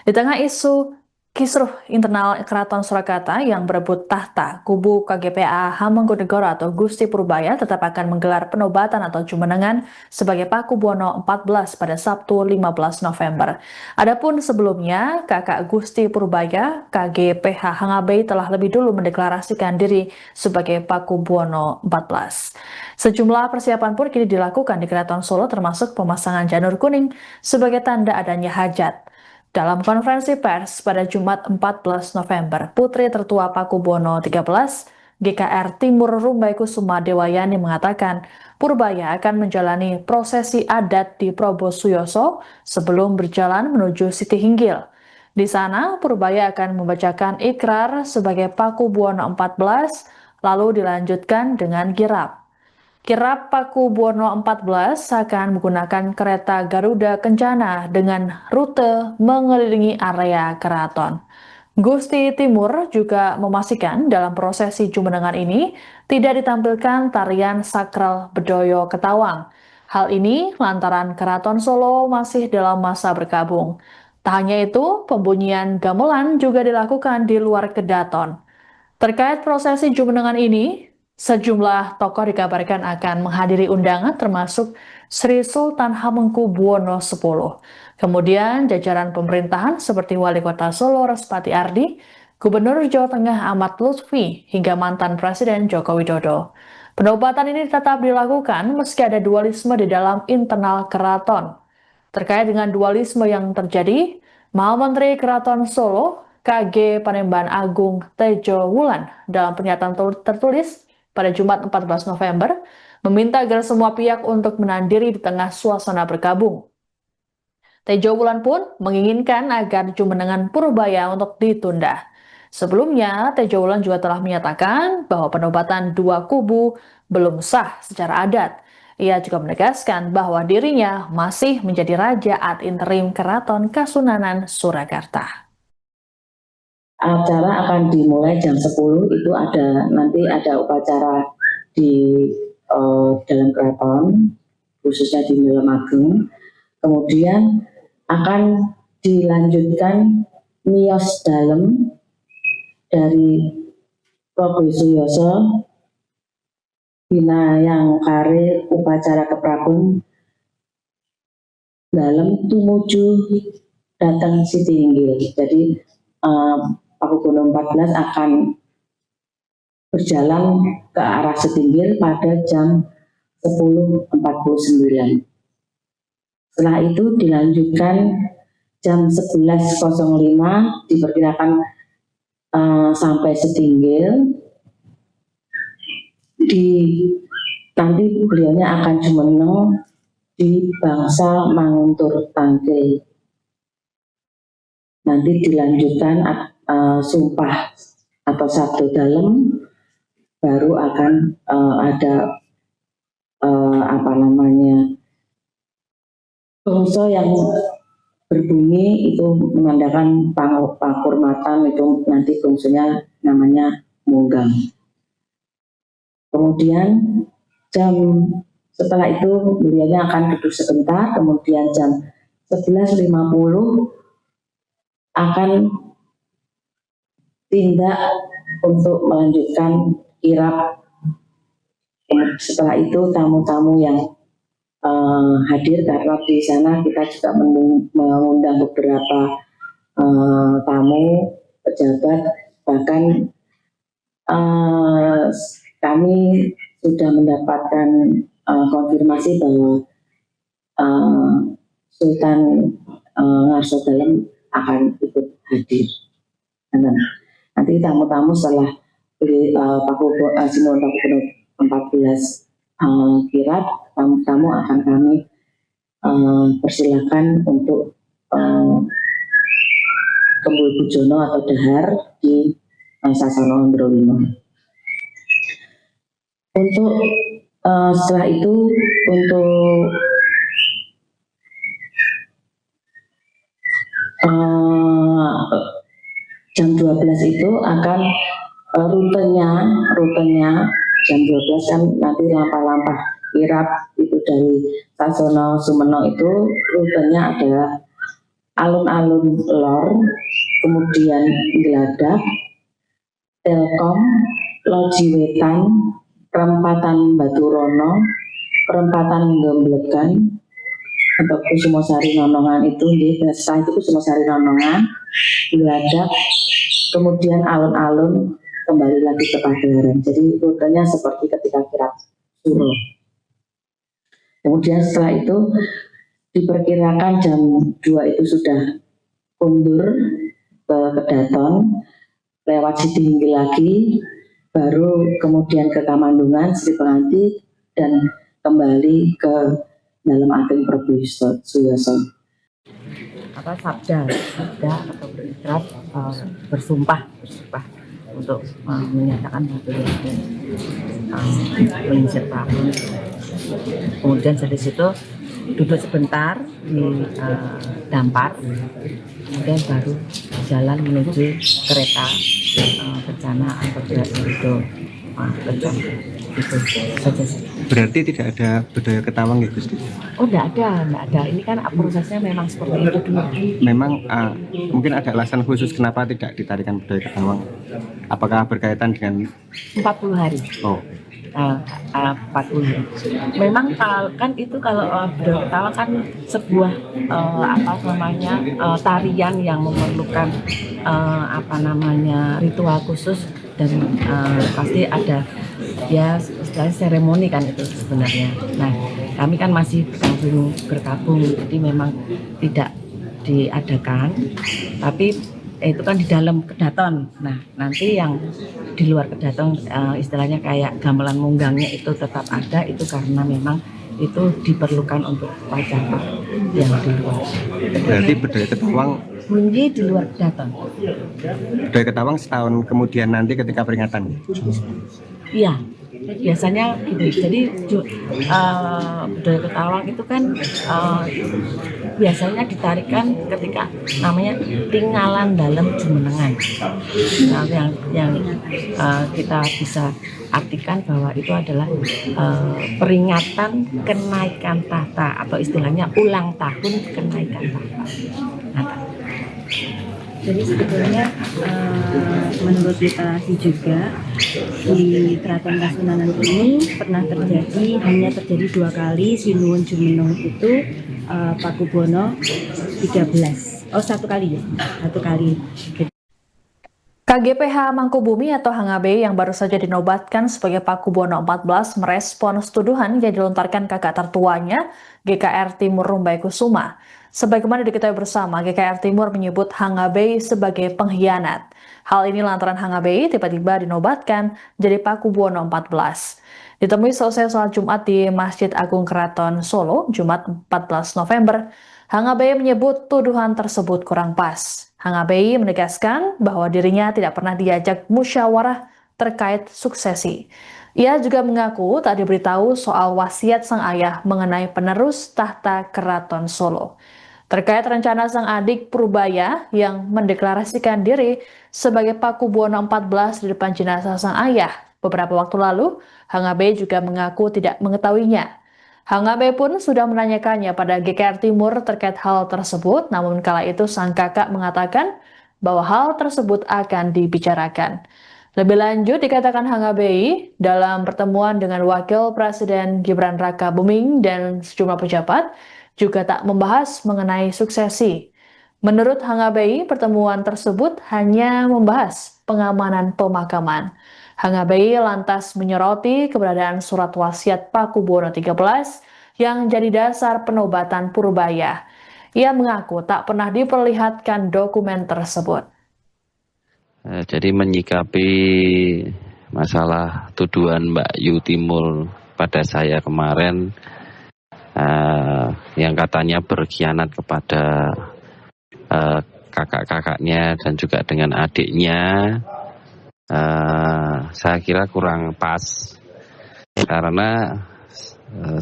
Di tengah isu kisruh internal Keraton Surakarta yang berebut tahta, kubu KGPA Hamengkubuwono atau Gusti Purbaya tetap akan menggelar penobatan atau jumenengan sebagai Pakubuwono XIV pada Sabtu 15 November. Adapun sebelumnya, kakak Gusti Purbaya, KGPH Hangabei telah lebih dulu mendeklarasikan diri sebagai Pakubuwono XIV. Sejumlah persiapan pun kini dilakukan di Keraton Solo termasuk pemasangan janur kuning sebagai tanda adanya hajat. Dalam konferensi pers pada Jumat 14 November, Putri Tertua Pakubuwono XIII, GKR Timur Rumbai Kusuma Dewayani mengatakan Purbaya akan menjalani prosesi adat di Probo Suyoso sebelum berjalan menuju Siti Hinggil. Di sana, Purbaya akan membacakan ikrar sebagai Pakubuwono XIV, lalu dilanjutkan dengan kirap. Kirap Pakubuwono XIV akan menggunakan kereta Garuda Kencana dengan rute mengelilingi area keraton. Gusti Timur juga memastikan dalam prosesi jumenengan ini tidak ditampilkan tarian sakral Bedoyo Ketawang. Hal ini lantaran Keraton Solo masih dalam masa berkabung. Tak hanya itu, pembunyian gamelan juga dilakukan di luar kedaton. Terkait prosesi jumenengan ini, sejumlah tokoh dikabarkan akan menghadiri undangan termasuk Sri Sultan Hamengkubuwono X. Kemudian jajaran pemerintahan seperti Wali Kota Solo Respati Ardi, Gubernur Jawa Tengah Ahmad Lutfi, hingga mantan Presiden Joko Widodo. Penobatan ini tetap dilakukan meski ada dualisme di dalam internal keraton. Terkait dengan dualisme yang terjadi, Menteri Keraton Solo, KG Panembahan Agung Tejo Wulan, dalam pernyataan tertulis pada Jumat 14 November, meminta agar semua pihak untuk menahan diri di tengah suasana berkabung. Tejo Wulan pun menginginkan agar jumenengan Purbaya untuk ditunda. Sebelumnya, Tejo Wulan juga telah menyatakan bahwa penobatan dua kubu belum sah secara adat. Ia juga menegaskan bahwa dirinya masih menjadi raja ad interim Keraton Kasunanan Surakarta. Acara akan dimulai jam 10, itu nanti ada upacara di dalam keraton, khususnya di Dalam Agung. Kemudian akan dilanjutkan miyos dalem dari Probo Suyoso, Bina yang kare upacara keprabun dalem tumuju datang Siti Hinggil. Jadi Pakubuwono XIV akan berjalan ke arah Siti Hinggil pada jam 10.49. Setelah itu dilanjutkan jam 11.05, diperkirakan sampai Siti Hinggil. Nanti beliaunya akan jumeneng di Bangsa Manguntur Tangkil. Nanti dilanjutkan sumpah atau sabdo dalem, baru akan ada bongso yang berbunyi, itu menandakan penghormatan, itu nanti bongsonya namanya munggang. Kemudian setelah itu beliaunya akan duduk sebentar, kemudian jam 11.50 akan tindak untuk melanjutkan kirap. Setelah itu tamu-tamu yang hadir, karena di sana kita juga mengundang beberapa tamu, pejabat, bahkan kami sudah mendapatkan konfirmasi bahwa Sultan Ngarso Dalem akan ikut hadir. Nanti tamu-tamu setelah Pakubuwono XIV kirap, tamu-tamu akan kami persilakan untuk Kembul Bujono atau Dahar di Sasono Ndrowino. Untuk setelah itu, untuk jam 12 itu akan rutenya jam 12 kan nanti lampah-lampah kirap itu dari Sasono Sumeno, itu rutenya adalah alun-alun Lor, kemudian Geladak, Telkom, Loji Wetan, Perempatan Baturono, Perempatan Gemblegan, atau Kusumosari Nonongan itu, setelah itu Kusumosari Nonongan, Geladak, kemudian alun-alun kembali lagi ke Padalarang. Jadi rutenya seperti ketika kirap Suro. Kemudian setelah itu diperkirakan jam 2 itu sudah mundur ke Kedaton, lewat Sidinggi lagi, baru kemudian ke Kamandungan, Sri Penganti, dan kembali ke dalam Ageng Prabu Suyoso. Sabda atau berikrar, bersumpah untuk menyatakan bahwa menyisir tahun. Kemudian dari situ duduk sebentar di dampar, kemudian baru jalan menuju kereta Kencana atau Widodo Kencana. Itu saja. Berarti tidak ada budaya Ketawang ya Gusti? Oh, tidak ada. Ini kan prosesnya memang seperti itu dulu. Memang mungkin ada alasan khusus kenapa tidak ditarikan budaya Ketawang? Apakah berkaitan dengan 40 hari? Oh, 40 hari. Memang kan itu kalau budaya Ketawang kan sebuah tarian yang memerlukan ritual khusus, dan pasti ada ya istilahnya seremoni kan itu sebenarnya. Nah, kami kan masih berkabung, jadi memang tidak diadakan, tapi itu kan di dalam Kedaton. Nah, nanti yang di luar Kedaton, istilahnya kayak gamelan munggangnya itu tetap ada, itu karena memang itu diperlukan untuk upacara yang di luar. berarti budaya Ketawang Mungi di luar Kedaton. budaya Ketawang setahun kemudian nanti ketika peringatan. Iya, biasanya gitu. Jadi budaya Ketawang itu kan biasanya ditarikan ketika namanya tinggalan dalam jumenengan. Nah, yang kita bisa artikan bahwa itu adalah peringatan kenaikan tahta, atau istilahnya ulang tahun kenaikan tahta. Jadi sebetulnya menurut literasi juga di Keraton Kasunanan ini hanya terjadi 2 kali. Sinuwun Jumeneng itu Pakubono 13. Oh, 1 kali ya? 1 kali. KGPH Mangkubumi atau HNGABEI yang baru saja dinobatkan sebagai Pakubono 14 merespons tuduhan yang dilontarkan kakak tertuanya GKR Timur Rumbai Kusuma. Sebagaimana diketahui bersama, GKR Timur menyebut HNGABEI sebagai pengkhianat. Hal ini lantaran HNGABEI tiba-tiba dinobatkan jadi Pakubono 14. Ditemui selesai sholat Jumat di Masjid Agung Keraton Solo, Jumat 14 November, HNGABEI menyebut tuduhan tersebut kurang pas. HNGABEI menegaskan bahwa dirinya tidak pernah diajak musyawarah terkait suksesi. Ia juga mengaku tak diberitahu soal wasiat sang ayah mengenai penerus tahta Keraton Solo. Terkait rencana sang adik Purbaya yang mendeklarasikan diri sebagai Pakubono 14 di depan jenazah sang ayah beberapa waktu lalu, HNGABEI juga mengaku tidak mengetahuinya. HNGABEI pun sudah menanyakannya pada GKR Timur terkait hal tersebut, namun kala itu sang kakak mengatakan bahwa hal tersebut akan dibicarakan. Lebih lanjut dikatakan HNGABEI dalam pertemuan dengan Wakil Presiden Gibran Rakabuming dan sejumlah pejabat juga tak membahas mengenai suksesi. Menurut HNGABEI, pertemuan tersebut hanya membahas pengamanan pemakaman. HNGABEI lantas menyoroti keberadaan surat wasiat Pakubono 13 yang jadi dasar penobatan Purbaya. Ia mengaku tak pernah diperlihatkan dokumen tersebut. Jadi menyikapi masalah tuduhan Mbak Yu Timur pada saya kemarin, yang katanya berkhianat kepada kakak-kakaknya dan juga dengan adiknya, saya kira kurang pas, karena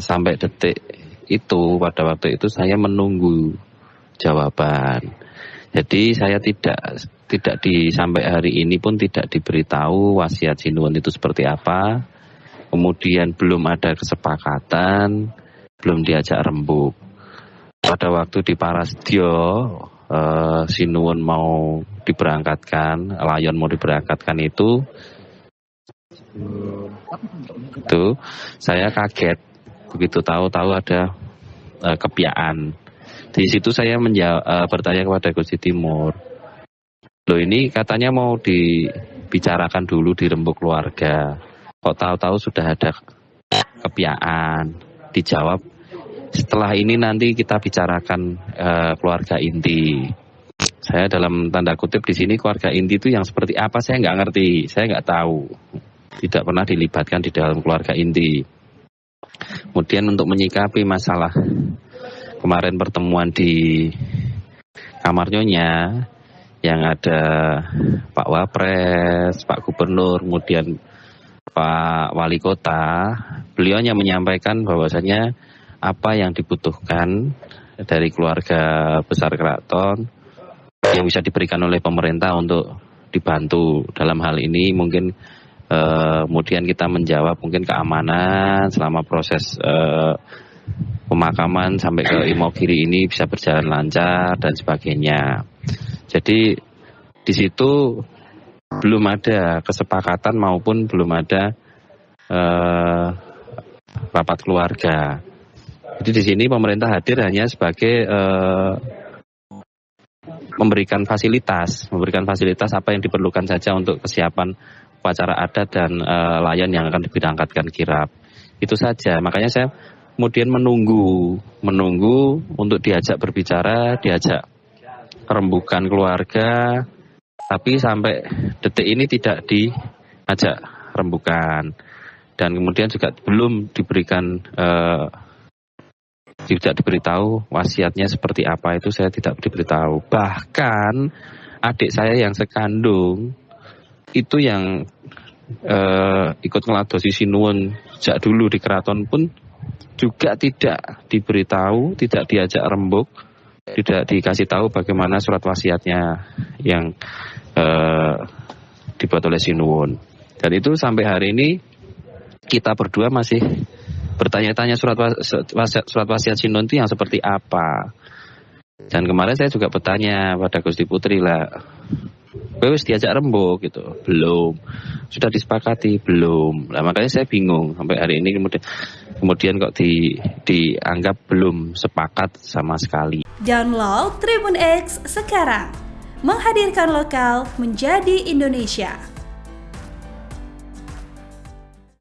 sampai detik itu, pada waktu itu saya menunggu jawaban. Jadi saya tidak sampai hari ini pun tidak diberitahu wasiat Sinuwun itu seperti apa. Kemudian belum ada kesepakatan, belum diajak rembuk. Pada waktu di Parasdyo Sinuwun mau diberangkatkan, Layon mau diberangkatkan itu saya kaget begitu tahu ada kepiaan. Di situ saya bertanya kepada Gusti Timur, loh ini katanya mau dibicarakan dulu di rembuk keluarga, kok tahu-tahu sudah ada kepiaan? Dijawab, setelah ini nanti kita bicarakan keluarga inti. Saya dalam tanda kutip di sini keluarga inti itu yang seperti apa saya nggak ngerti, saya nggak tahu, tidak pernah dilibatkan di dalam keluarga inti. Kemudian untuk menyikapi masalah kemarin pertemuan di kamar Nyonya yang ada Pak Wapres, Pak Gubernur, kemudian Pak Wali Kota, beliau hanya menyampaikan bahwasanya apa yang dibutuhkan dari keluarga besar keraton yang bisa diberikan oleh pemerintah untuk dibantu dalam hal ini mungkin kemudian kita menjawab mungkin keamanan selama proses pemakaman sampai ke Imogiri ini bisa berjalan lancar dan sebagainya. Jadi di situ belum ada kesepakatan maupun belum ada rapat keluarga. Jadi di sini pemerintah hadir hanya sebagai memberikan fasilitas apa yang diperlukan saja untuk kesiapan upacara adat dan layan yang akan diberangkatkan kirap. Itu saja. Makanya saya kemudian menunggu untuk diajak berbicara, diajak rembukan keluarga, tapi sampai detik ini tidak diajak rembukan. Dan kemudian juga belum diberikan tidak diberitahu wasiatnya seperti apa, itu saya tidak diberitahu. Bahkan adik saya yang sekandung itu yang ikut ngeladosi Sinuwun sejak dulu di keraton pun juga tidak diberitahu, tidak diajak rembuk, tidak dikasih tahu bagaimana surat wasiatnya yang dibuat oleh Sinuwun. Dan itu sampai hari ini kita berdua masih bertanya-tanya surat wasiat Sinuwun itu yang seperti apa. Dan kemarin saya juga bertanya pada Gusti Putri lah, wis diajak rembuk gitu, belum. Sudah disepakati, belum. Lah makanya saya bingung sampai hari ini kemudian kok dianggap belum sepakat sama sekali. Download Tribun X sekarang, menghadirkan lokal menjadi Indonesia.